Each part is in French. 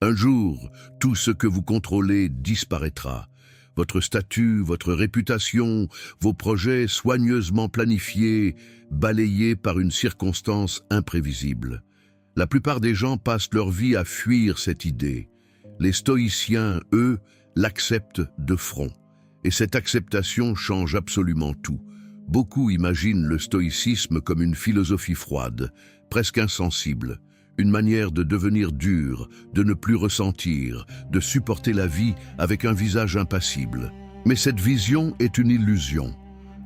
Un jour, tout ce que vous contrôlez disparaîtra. Votre statut, votre réputation, vos projets soigneusement planifiés, balayés par une circonstance imprévisible. La plupart des gens passent leur vie à fuir cette idée. Les stoïciens, eux, l'acceptent de front. Et cette acceptation change absolument tout. Beaucoup imaginent le stoïcisme comme une philosophie froide, presque insensible, une manière de devenir dur, de ne plus ressentir, de supporter la vie avec un visage impassible. Mais cette vision est une illusion.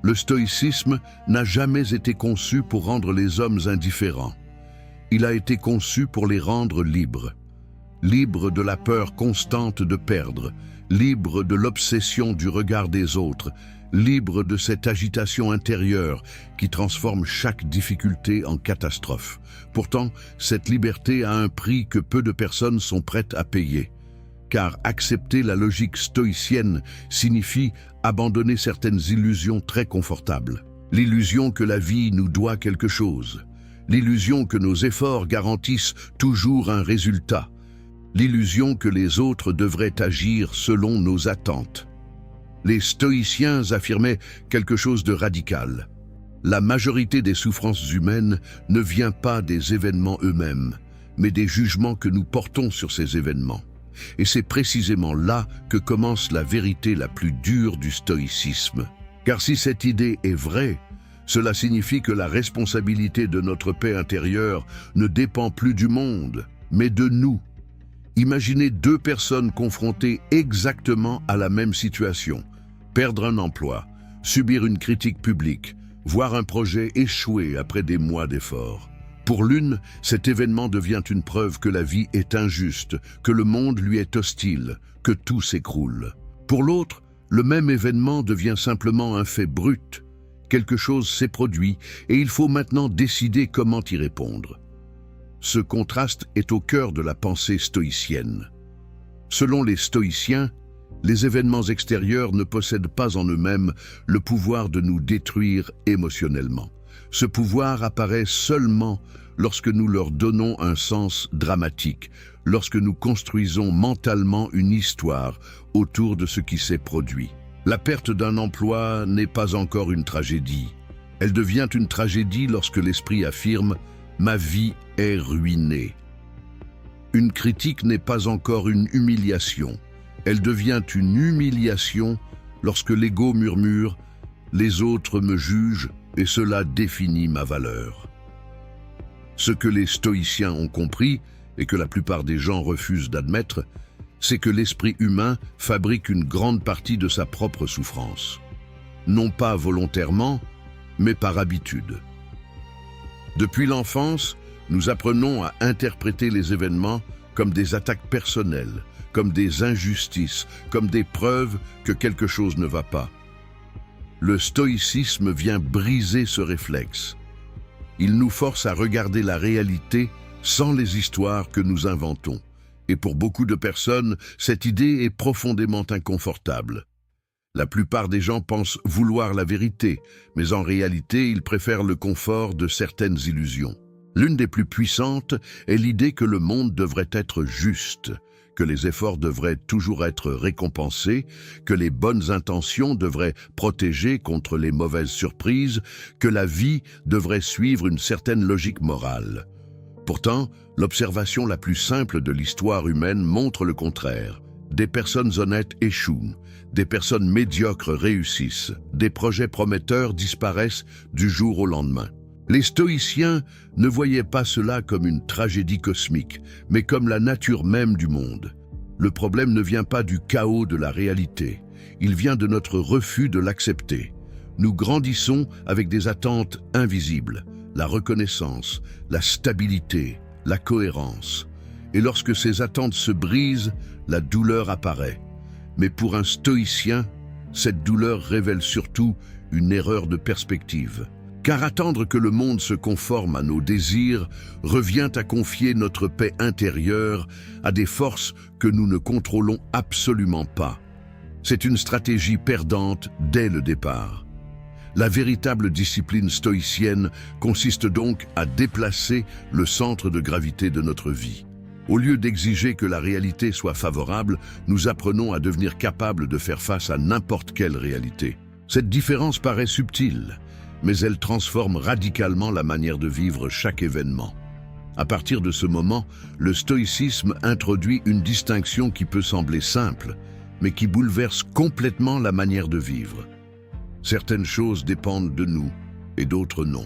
Le stoïcisme n'a jamais été conçu pour rendre les hommes indifférents. Il a été conçu pour les rendre libres. Libres de la peur constante de perdre, libres de l'obsession du regard des autres, libres de cette agitation intérieure qui transforme chaque difficulté en catastrophe. Pourtant, cette liberté a un prix que peu de personnes sont prêtes à payer. Car accepter la logique stoïcienne signifie abandonner certaines illusions très confortables. L'illusion que la vie nous doit quelque chose. L'illusion que nos efforts garantissent toujours un résultat. L'illusion que les autres devraient agir selon nos attentes. Les stoïciens affirmaient quelque chose de radical. La majorité des souffrances humaines ne vient pas des événements eux-mêmes, mais des jugements que nous portons sur ces événements. Et c'est précisément là que commence la vérité la plus dure du stoïcisme. Car si cette idée est vraie, cela signifie que la responsabilité de notre paix intérieure ne dépend plus du monde, mais de nous. Imaginez deux personnes confrontées exactement à la même situation. Perdre un emploi, subir une critique publique, voir un projet échouer après des mois d'efforts. Pour l'une, cet événement devient une preuve que la vie est injuste, que le monde lui est hostile, que tout s'écroule. Pour l'autre, le même événement devient simplement un fait brut. Quelque chose s'est produit et il faut maintenant décider comment y répondre. Ce contraste est au cœur de la pensée stoïcienne. Selon les stoïciens, les événements extérieurs ne possèdent pas en eux-mêmes le pouvoir de nous détruire émotionnellement. Ce pouvoir apparaît seulement lorsque nous leur donnons un sens dramatique, lorsque nous construisons mentalement une histoire autour de ce qui s'est produit. La perte d'un emploi n'est pas encore une tragédie. Elle devient une tragédie lorsque l'esprit affirme « ma vie est ruinée ». Une critique n'est pas encore une humiliation. Elle devient une humiliation lorsque l'ego murmure « les autres me jugent et cela définit ma valeur ». Ce que les stoïciens ont compris, et que la plupart des gens refusent d'admettre, c'est que l'esprit humain fabrique une grande partie de sa propre souffrance. Non pas volontairement, mais par habitude. Depuis l'enfance, nous apprenons à interpréter les événements comme des attaques personnelles, comme des injustices, comme des preuves que quelque chose ne va pas. Le stoïcisme vient briser ce réflexe. Il nous force à regarder la réalité sans les histoires que nous inventons. Et pour beaucoup de personnes, cette idée est profondément inconfortable. La plupart des gens pensent vouloir la vérité, mais en réalité, ils préfèrent le confort de certaines illusions. L'une des plus puissantes est l'idée que le monde devrait être juste, que les efforts devraient toujours être récompensés, que les bonnes intentions devraient protéger contre les mauvaises surprises, que la vie devrait suivre une certaine logique morale. Pourtant, l'observation la plus simple de l'histoire humaine montre le contraire. Des personnes honnêtes échouent, des personnes médiocres réussissent, des projets prometteurs disparaissent du jour au lendemain. Les stoïciens ne voyaient pas cela comme une tragédie cosmique, mais comme la nature même du monde. Le problème ne vient pas du chaos de la réalité, il vient de notre refus de l'accepter. Nous grandissons avec des attentes invisibles, la reconnaissance, la stabilité, la cohérence. Et lorsque ces attentes se brisent, la douleur apparaît. Mais pour un stoïcien, cette douleur révèle surtout une erreur de perspective. Car attendre que le monde se conforme à nos désirs revient à confier notre paix intérieure à des forces que nous ne contrôlons absolument pas. C'est une stratégie perdante dès le départ. La véritable discipline stoïcienne consiste donc à déplacer le centre de gravité de notre vie. Au lieu d'exiger que la réalité soit favorable, nous apprenons à devenir capables de faire face à n'importe quelle réalité. Cette différence paraît subtile, mais elle transforme radicalement la manière de vivre chaque événement. À partir de ce moment, le stoïcisme introduit une distinction qui peut sembler simple, mais qui bouleverse complètement la manière de vivre. Certaines choses dépendent de nous, et d'autres non.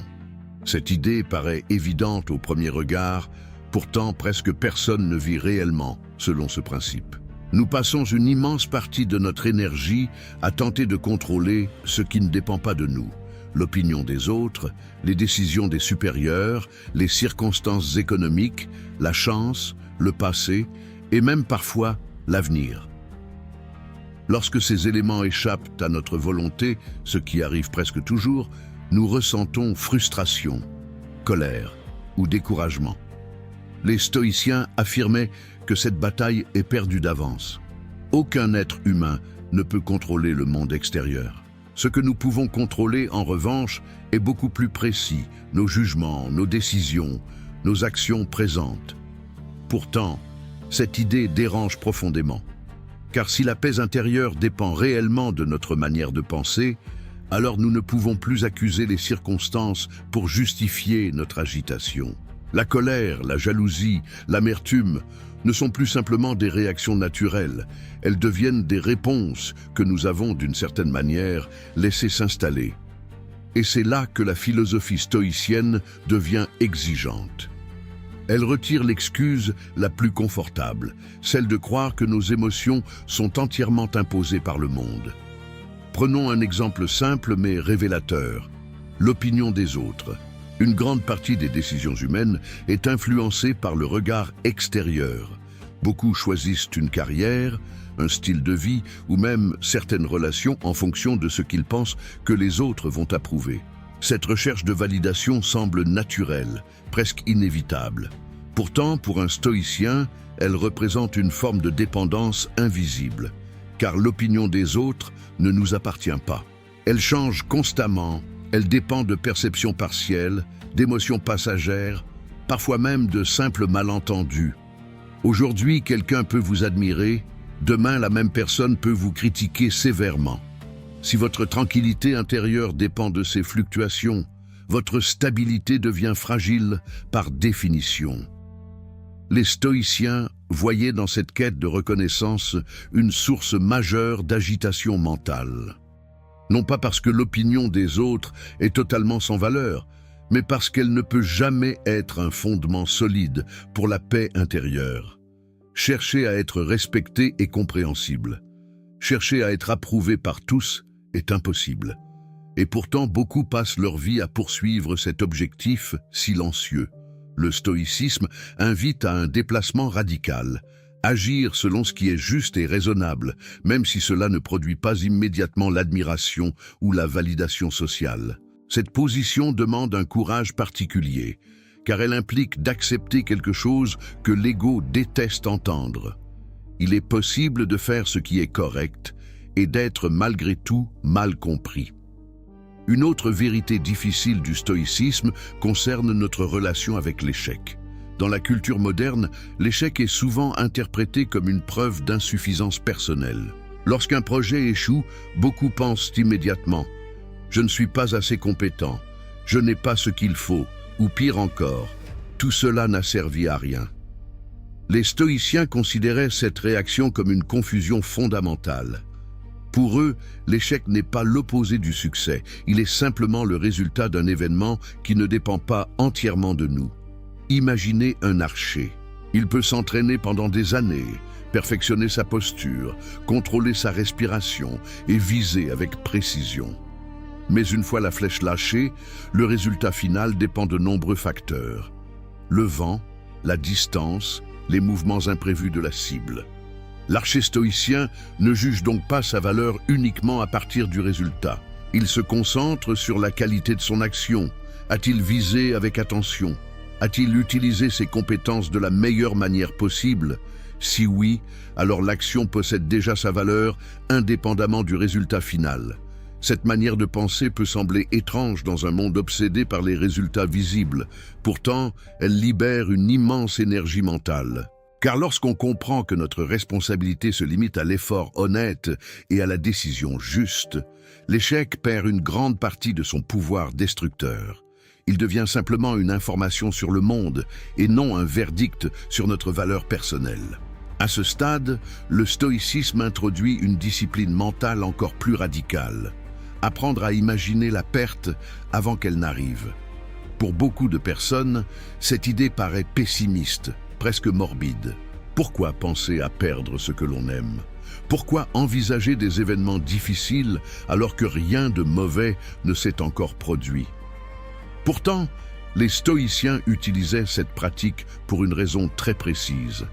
Cette idée paraît évidente au premier regard, pourtant presque personne ne vit réellement selon ce principe. Nous passons une immense partie de notre énergie à tenter de contrôler ce qui ne dépend pas de nous. L'opinion des autres, les décisions des supérieurs, les circonstances économiques, la chance, le passé et même parfois l'avenir. Lorsque ces éléments échappent à notre volonté, ce qui arrive presque toujours, nous ressentons frustration, colère ou découragement. Les stoïciens affirmaient que cette bataille est perdue d'avance. Aucun être humain ne peut contrôler le monde extérieur. Ce que nous pouvons contrôler, en revanche, est beaucoup plus précis, nos jugements, nos décisions, nos actions présentes. Pourtant, cette idée dérange profondément. Car si la paix intérieure dépend réellement de notre manière de penser, alors nous ne pouvons plus accuser les circonstances pour justifier notre agitation. La colère, la jalousie, l'amertume ne sont plus simplement des réactions naturelles, elles deviennent des réponses que nous avons d'une certaine manière laissées s'installer. Et c'est là que la philosophie stoïcienne devient exigeante. Elle retire l'excuse la plus confortable, celle de croire que nos émotions sont entièrement imposées par le monde. Prenons un exemple simple mais révélateur, l'opinion des autres. Une grande partie des décisions humaines est influencée par le regard extérieur. Beaucoup choisissent une carrière, un style de vie ou même certaines relations en fonction de ce qu'ils pensent que les autres vont approuver. Cette recherche de validation semble naturelle, presque inévitable. Pourtant, pour un stoïcien, elle représente une forme de dépendance invisible, car l'opinion des autres ne nous appartient pas. Elle change constamment. Elle dépend de perceptions partielles, d'émotions passagères, parfois même de simples malentendus. Aujourd'hui, quelqu'un peut vous admirer, demain la même personne peut vous critiquer sévèrement. Si votre tranquillité intérieure dépend de ces fluctuations, votre stabilité devient fragile par définition. Les stoïciens voyaient dans cette quête de reconnaissance une source majeure d'agitation mentale. Non pas parce que l'opinion des autres est totalement sans valeur, mais parce qu'elle ne peut jamais être un fondement solide pour la paix intérieure. Chercher à être respecté et compréhensible. Chercher à être approuvé par tous est impossible. Et pourtant, beaucoup passent leur vie à poursuivre cet objectif silencieux. Le stoïcisme invite à un déplacement radical. Agir selon ce qui est juste et raisonnable, même si cela ne produit pas immédiatement l'admiration ou la validation sociale. Cette position demande un courage particulier, car elle implique d'accepter quelque chose que l'ego déteste entendre. Il est possible de faire ce qui est correct et d'être malgré tout mal compris. Une autre vérité difficile du stoïcisme concerne notre relation avec l'échec. Dans la culture moderne, l'échec est souvent interprété comme une preuve d'insuffisance personnelle. Lorsqu'un projet échoue, beaucoup pensent immédiatement « je ne suis pas assez compétent, je n'ai pas ce qu'il faut » ou pire encore, « tout cela n'a servi à rien ». Les stoïciens considéraient cette réaction comme une confusion fondamentale. Pour eux, l'échec n'est pas l'opposé du succès, il est simplement le résultat d'un événement qui ne dépend pas entièrement de nous. Imaginez un archer. Il peut s'entraîner pendant des années, perfectionner sa posture, contrôler sa respiration et viser avec précision. Mais une fois la flèche lâchée, le résultat final dépend de nombreux facteurs. Le vent, la distance, les mouvements imprévus de la cible. L'archer stoïcien ne juge donc pas sa valeur uniquement à partir du résultat. Il se concentre sur la qualité de son action. A-t-il visé avec attention ? A-t-il utilisé ses compétences de la meilleure manière possible ? Si oui, alors l'action possède déjà sa valeur indépendamment du résultat final. Cette manière de penser peut sembler étrange dans un monde obsédé par les résultats visibles. Pourtant, elle libère une immense énergie mentale. Car lorsqu'on comprend que notre responsabilité se limite à l'effort honnête et à la décision juste, l'échec perd une grande partie de son pouvoir destructeur. Il devient simplement une information sur le monde et non un verdict sur notre valeur personnelle. À ce stade, le stoïcisme introduit une discipline mentale encore plus radicale. Apprendre à imaginer la perte avant qu'elle n'arrive. Pour beaucoup de personnes, cette idée paraît pessimiste, presque morbide. Pourquoi penser à perdre ce que l'on aime? Pourquoi envisager des événements difficiles alors que rien de mauvais ne s'est encore produit? Pourtant, les stoïciens utilisaient cette pratique pour une raison très précise.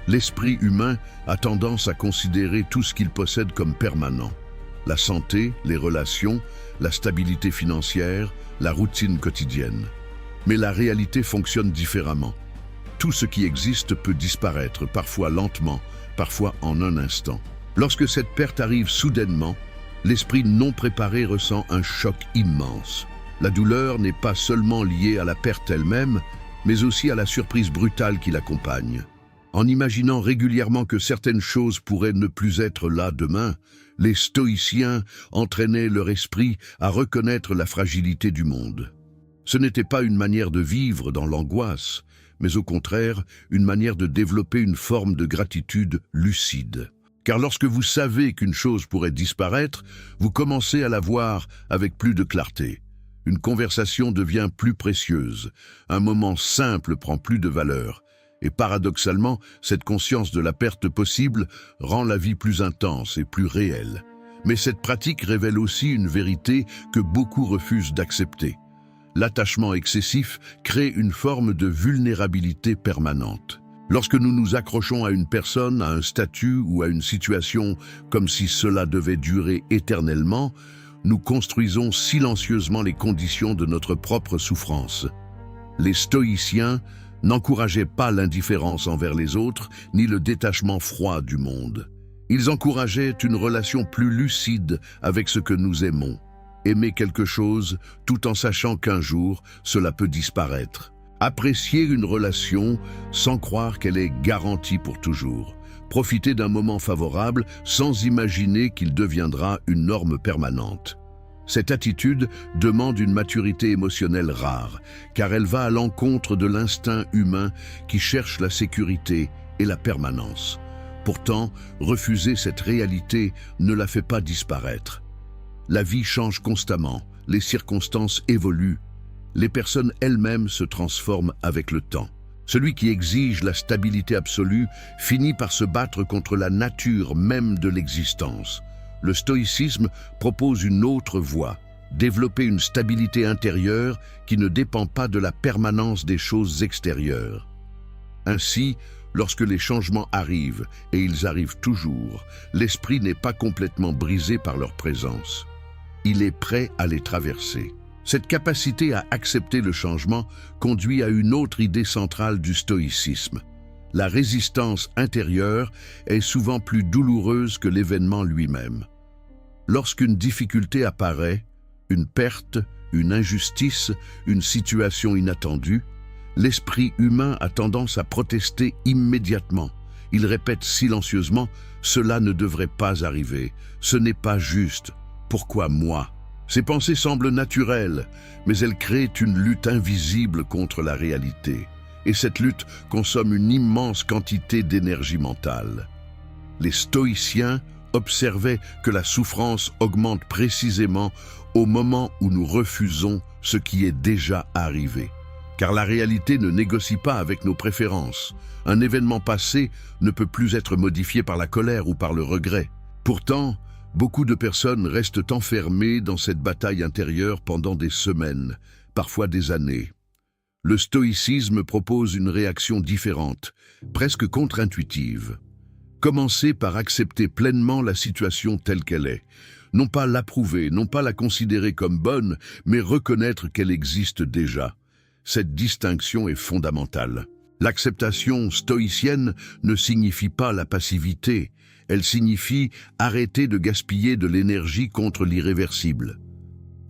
L'esprit humain a tendance à considérer tout ce qu'il possède comme permanent. La santé, les relations, la stabilité financière, la routine quotidienne. Mais la réalité fonctionne différemment. Tout ce qui existe peut disparaître, parfois lentement, parfois en un instant. Lorsque cette perte arrive soudainement, l'esprit non préparé ressent un choc immense. La douleur n'est pas seulement liée à la perte elle-même, mais aussi à la surprise brutale qui l'accompagne. En imaginant régulièrement que certaines choses pourraient ne plus être là demain, les stoïciens entraînaient leur esprit à reconnaître la fragilité du monde. Ce n'était pas une manière de vivre dans l'angoisse, mais au contraire, une manière de développer une forme de gratitude lucide. Car lorsque vous savez qu'une chose pourrait disparaître, vous commencez à la voir avec plus de clarté. Une conversation devient plus précieuse, un moment simple prend plus de valeur. Et paradoxalement, cette conscience de la perte possible rend la vie plus intense et plus réelle. Mais cette pratique révèle aussi une vérité que beaucoup refusent d'accepter. L'attachement excessif crée une forme de vulnérabilité permanente. Lorsque nous nous accrochons à une personne, à un statut ou à une situation comme si cela devait durer éternellement, nous construisons silencieusement les conditions de notre propre souffrance. Les stoïciens n'encourageaient pas l'indifférence envers les autres, ni le détachement froid du monde. Ils encourageaient une relation plus lucide avec ce que nous aimons. Aimer quelque chose tout en sachant qu'un jour, cela peut disparaître. Apprécier une relation sans croire qu'elle est garantie pour toujours. Profiter d'un moment favorable sans imaginer qu'il deviendra une norme permanente. Cette attitude demande une maturité émotionnelle rare, car elle va à l'encontre de l'instinct humain qui cherche la sécurité et la permanence. Pourtant, refuser cette réalité ne la fait pas disparaître. La vie change constamment, les circonstances évoluent, les personnes elles-mêmes se transforment avec le temps. Celui qui exige la stabilité absolue finit par se battre contre la nature même de l'existence. Le stoïcisme propose une autre voie, développer une stabilité intérieure qui ne dépend pas de la permanence des choses extérieures. Ainsi, lorsque les changements arrivent, et ils arrivent toujours, l'esprit n'est pas complètement brisé par leur présence. Il est prêt à les traverser. Cette capacité à accepter le changement conduit à une autre idée centrale du stoïcisme. La résistance intérieure est souvent plus douloureuse que l'événement lui-même. Lorsqu'une difficulté apparaît, une perte, une injustice, une situation inattendue, l'esprit humain a tendance à protester immédiatement. Il répète silencieusement « Cela ne devrait pas arriver, ce n'est pas juste, pourquoi moi ?» Ces pensées semblent naturelles, mais elles créent une lutte invisible contre la réalité. Et cette lutte consomme une immense quantité d'énergie mentale. Les stoïciens observaient que la souffrance augmente précisément au moment où nous refusons ce qui est déjà arrivé. Car la réalité ne négocie pas avec nos préférences. Un événement passé ne peut plus être modifié par la colère ou par le regret. Pourtant, beaucoup de personnes restent enfermées dans cette bataille intérieure pendant des semaines, parfois des années. Le stoïcisme propose une réaction différente, presque contre-intuitive. Commencer par accepter pleinement la situation telle qu'elle est. Non pas l'approuver, non pas la considérer comme bonne, mais reconnaître qu'elle existe déjà. Cette distinction est fondamentale. L'acceptation stoïcienne ne signifie pas la passivité. Elle signifie arrêter de gaspiller de l'énergie contre l'irréversible.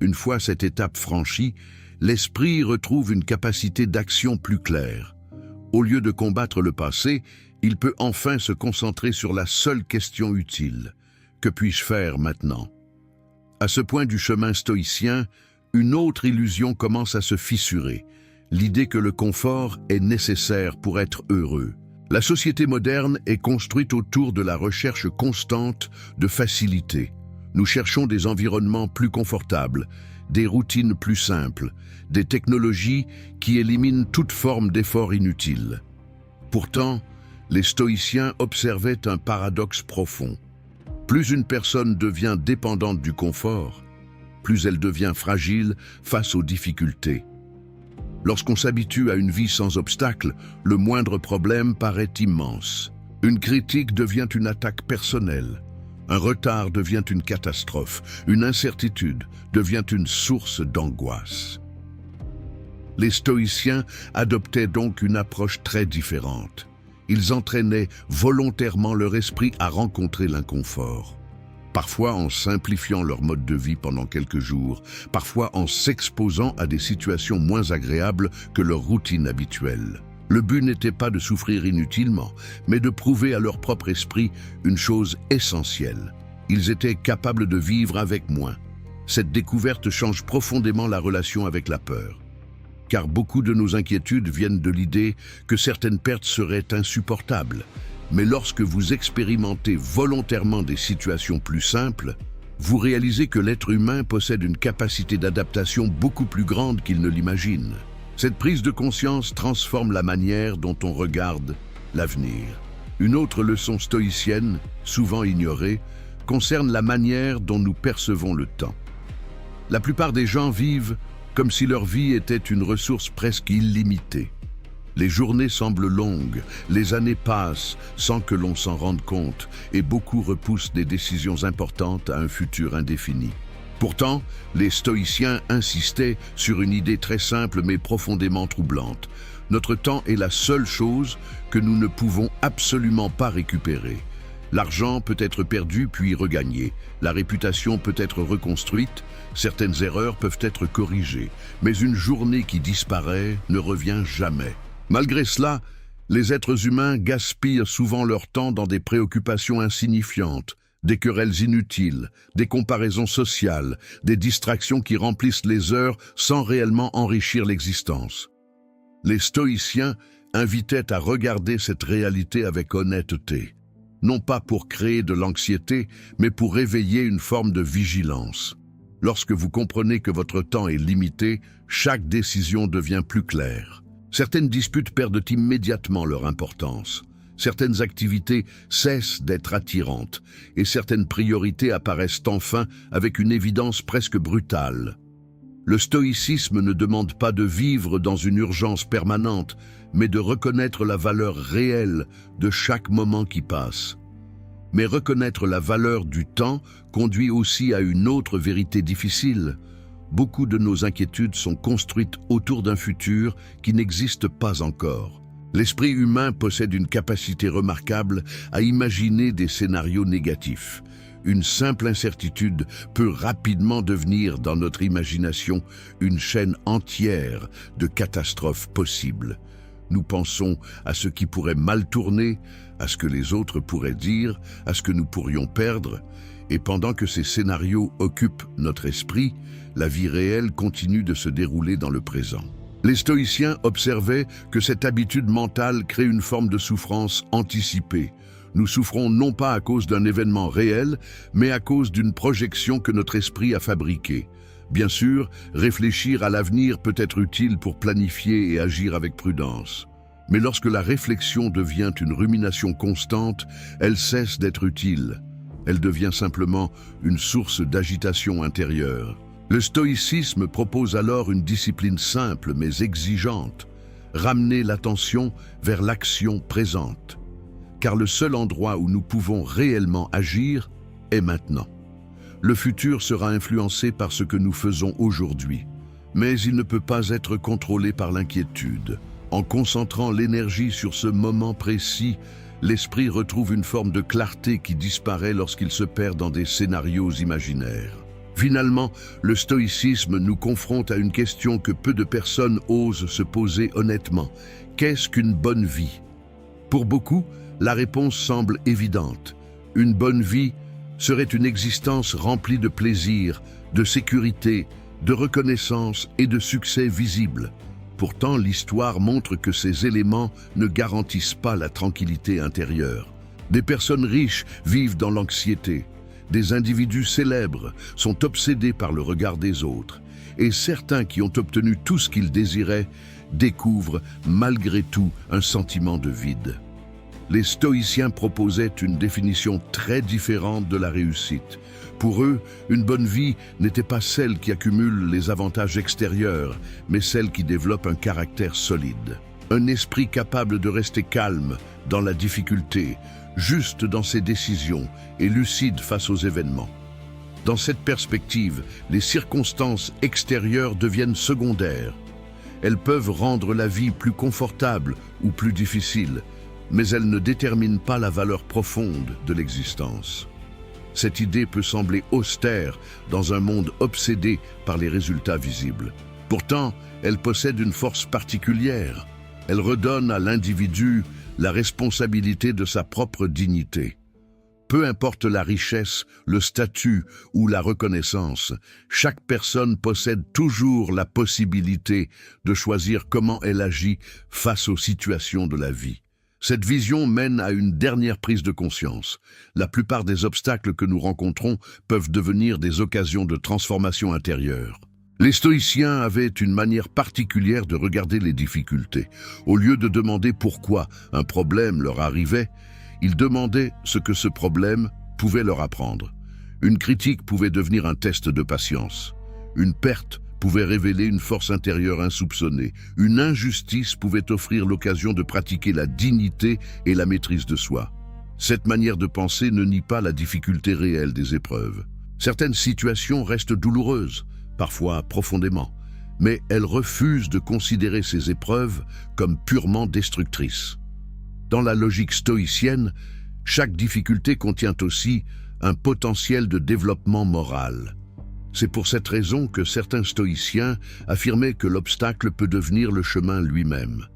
Une fois cette étape franchie, l'esprit retrouve une capacité d'action plus claire. Au lieu de combattre le passé, il peut enfin se concentrer sur la seule question utile. Que puis-je faire maintenant? À ce point du chemin stoïcien, une autre illusion commence à se fissurer, l'idée que le confort est nécessaire pour être heureux. La société moderne est construite autour de la recherche constante de facilité. Nous cherchons des environnements plus confortables, des routines plus simples, des technologies qui éliminent toute forme d'effort inutile. Pourtant, les stoïciens observaient un paradoxe profond. Plus une personne devient dépendante du confort, plus elle devient fragile face aux difficultés. Lorsqu'on s'habitue à une vie sans obstacles, le moindre problème paraît immense. Une critique devient une attaque personnelle. Un retard devient une catastrophe. Une incertitude devient une source d'angoisse. Les stoïciens adoptaient donc une approche très différente. Ils entraînaient volontairement leur esprit à rencontrer l'inconfort. Parfois en simplifiant leur mode de vie pendant quelques jours, parfois en s'exposant à des situations moins agréables que leur routine habituelle. Le but n'était pas de souffrir inutilement, mais de prouver à leur propre esprit une chose essentielle. Ils étaient capables de vivre avec moins. Cette découverte change profondément la relation avec la peur. Car beaucoup de nos inquiétudes viennent de l'idée que certaines pertes seraient insupportables. Mais lorsque vous expérimentez volontairement des situations plus simples, vous réalisez que l'être humain possède une capacité d'adaptation beaucoup plus grande qu'il ne l'imagine. Cette prise de conscience transforme la manière dont on regarde l'avenir. Une autre leçon stoïcienne, souvent ignorée, concerne la manière dont nous percevons le temps. La plupart des gens vivent comme si leur vie était une ressource presque illimitée. Les journées semblent longues, les années passent sans que l'on s'en rende compte, et beaucoup repoussent des décisions importantes à un futur indéfini. Pourtant, les stoïciens insistaient sur une idée très simple mais profondément troublante. Notre temps est la seule chose que nous ne pouvons absolument pas récupérer. L'argent peut être perdu puis regagné, la réputation peut être reconstruite, certaines erreurs peuvent être corrigées, mais une journée qui disparaît ne revient jamais. Malgré cela, les êtres humains gaspillent souvent leur temps dans des préoccupations insignifiantes, des querelles inutiles, des comparaisons sociales, des distractions qui remplissent les heures sans réellement enrichir l'existence. Les stoïciens invitaient à regarder cette réalité avec honnêteté, non pas pour créer de l'anxiété, mais pour réveiller une forme de vigilance. Lorsque vous comprenez que votre temps est limité, chaque décision devient plus claire. Certaines disputes perdent immédiatement leur importance. Certaines activités cessent d'être attirantes et certaines priorités apparaissent enfin avec une évidence presque brutale. Le stoïcisme ne demande pas de vivre dans une urgence permanente, mais de reconnaître la valeur réelle de chaque moment qui passe. Mais reconnaître la valeur du temps conduit aussi à une autre vérité difficile. Beaucoup de nos inquiétudes sont construites autour d'un futur qui n'existe pas encore. L'esprit humain possède une capacité remarquable à imaginer des scénarios négatifs. Une simple incertitude peut rapidement devenir, dans notre imagination, une chaîne entière de catastrophes possibles. Nous pensons à ce qui pourrait mal tourner, à ce que les autres pourraient dire, à ce que nous pourrions perdre, et pendant que ces scénarios occupent notre esprit, la vie réelle continue de se dérouler dans le présent. Les stoïciens observaient que cette habitude mentale crée une forme de souffrance anticipée. Nous souffrons non pas à cause d'un événement réel, mais à cause d'une projection que notre esprit a fabriquée. Bien sûr, réfléchir à l'avenir peut être utile pour planifier et agir avec prudence. Mais lorsque la réflexion devient une rumination constante, elle cesse d'être utile. Elle devient simplement une source d'agitation intérieure. Le stoïcisme propose alors une discipline simple mais exigeante, ramener l'attention vers l'action présente. Car le seul endroit où nous pouvons réellement agir est maintenant. Le futur sera influencé par ce que nous faisons aujourd'hui, mais il ne peut pas être contrôlé par l'inquiétude. En concentrant l'énergie sur ce moment précis, l'esprit retrouve une forme de clarté qui disparaît lorsqu'il se perd dans des scénarios imaginaires. Finalement, le stoïcisme nous confronte à une question que peu de personnes osent se poser honnêtement. Qu'est-ce qu'une bonne vie ? Pour beaucoup, La réponse semble évidente. Une bonne vie serait une existence remplie de plaisir, de sécurité, de reconnaissance et de succès visible. Pourtant, l'histoire montre que ces éléments ne garantissent pas la tranquillité intérieure. Des personnes riches vivent dans l'anxiété. Des individus célèbres sont obsédés par le regard des autres. Et certains qui ont obtenu tout ce qu'ils désiraient découvrent malgré tout un sentiment de vide. Les stoïciens proposaient une définition très différente de la réussite. Pour eux, une bonne vie n'était pas celle qui accumule les avantages extérieurs, mais celle qui développe un caractère solide. Un esprit capable de rester calme dans la difficulté, juste dans ses décisions et lucide face aux événements. Dans cette perspective, les circonstances extérieures deviennent secondaires. Elles peuvent rendre la vie plus confortable ou plus difficile, mais elles ne déterminent pas la valeur profonde de l'existence. Cette idée peut sembler austère dans un monde obsédé par les résultats visibles. Pourtant, elle possède une force particulière. Elle redonne à l'individu la responsabilité de sa propre dignité. Peu importe la richesse, le statut ou la reconnaissance, chaque personne possède toujours la possibilité de choisir comment elle agit face aux situations de la vie. Cette vision mène à une dernière prise de conscience. La plupart des obstacles que nous rencontrons peuvent devenir des occasions de transformation intérieure. Les stoïciens avaient une manière particulière de regarder les difficultés. Au lieu de demander pourquoi un problème leur arrivait, ils demandaient ce que ce problème pouvait leur apprendre. Une critique pouvait devenir un test de patience. Une perte pouvait révéler une force intérieure insoupçonnée. Une injustice pouvait offrir l'occasion de pratiquer la dignité et la maîtrise de soi. Cette manière de penser ne nie pas la difficulté réelle des épreuves. Certaines situations restent douloureuses, parfois profondément, mais elles refusent de considérer ces épreuves comme purement destructrices. Dans la logique stoïcienne, chaque difficulté contient aussi un potentiel de développement moral. C'est pour cette raison que certains stoïciens affirmaient que l'obstacle peut devenir le chemin lui-même.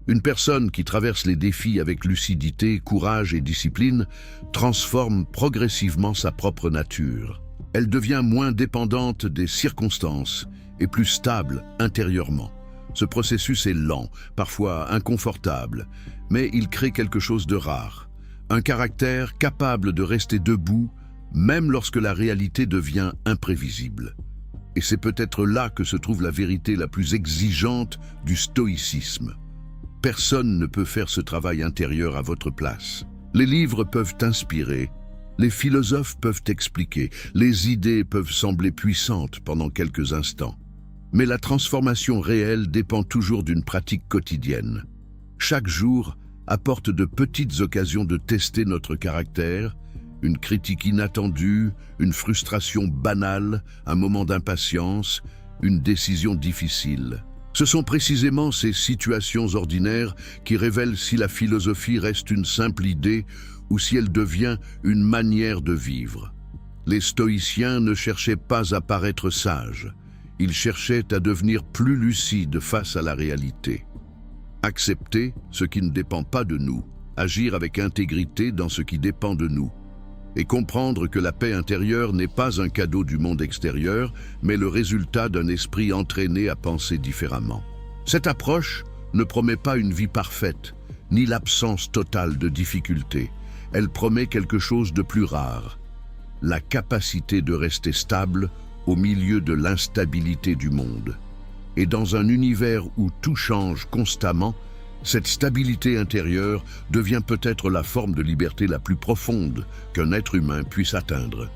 Une personne qui traverse les défis avec lucidité, courage et discipline transforme progressivement sa propre nature. Elle devient moins dépendante des circonstances et plus stable intérieurement. Ce processus est lent, parfois inconfortable, mais il crée quelque chose de rare. Un caractère capable de rester debout, même lorsque la réalité devient imprévisible. Et c'est peut-être là que se trouve la vérité la plus exigeante du stoïcisme. Personne ne peut faire ce travail intérieur à votre place. Les livres peuvent inspirer, les philosophes peuvent expliquer, les idées peuvent sembler puissantes pendant quelques instants. Mais la transformation réelle dépend toujours d'une pratique quotidienne. Chaque jour apporte de petites occasions de tester notre caractère, une critique inattendue, une frustration banale, un moment d'impatience, une décision difficile. Ce sont précisément ces situations ordinaires qui révèlent si la philosophie reste une simple idée ou si elle devient une manière de vivre. Les stoïciens ne cherchaient pas à paraître sages, ils cherchaient à devenir plus lucides face à la réalité. Accepter ce qui ne dépend pas de nous, agir avec intégrité dans ce qui dépend de nous, et comprendre que la paix intérieure n'est pas un cadeau du monde extérieur, mais le résultat d'un esprit entraîné à penser différemment. Cette approche ne promet pas une vie parfaite, ni l'absence totale de difficultés. Elle promet quelque chose de plus rare, la capacité de rester stable au milieu de l'instabilité du monde. Et dans un univers où tout change constamment, cette stabilité intérieure devient peut-être la forme de liberté la plus profonde qu'un être humain puisse atteindre.